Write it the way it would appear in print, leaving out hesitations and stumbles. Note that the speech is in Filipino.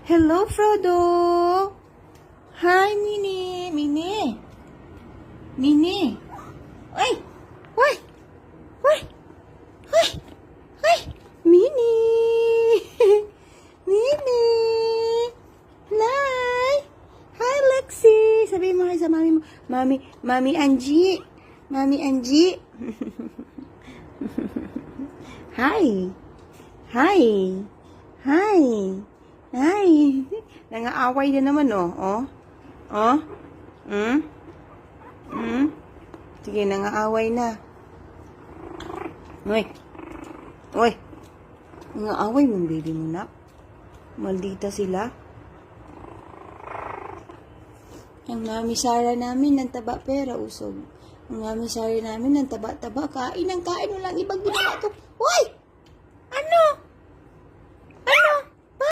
Hello, Frodo. Hi, Minnie. Minnie. Minnie. Ay! Ay! Ay! Ay! Ay! Minnie. Minnie. Hi. Hi, Lexi. Sabihin mo hi sa mami mo. Mami Angie. Mami Angie. Hi. Hi. Hi. Hi. Nangaaway na naman, oh. Oh. Oh. Sige, nangaaway na. Uy. Uy. Nangaaway mong baby mo na. Maldita sila. Ang mami Sara namin ng taba pera usog. Ang mami Sara namin ng taba-taba. Kain ng kain. Walang ibang ginawa to. Uy! Ano?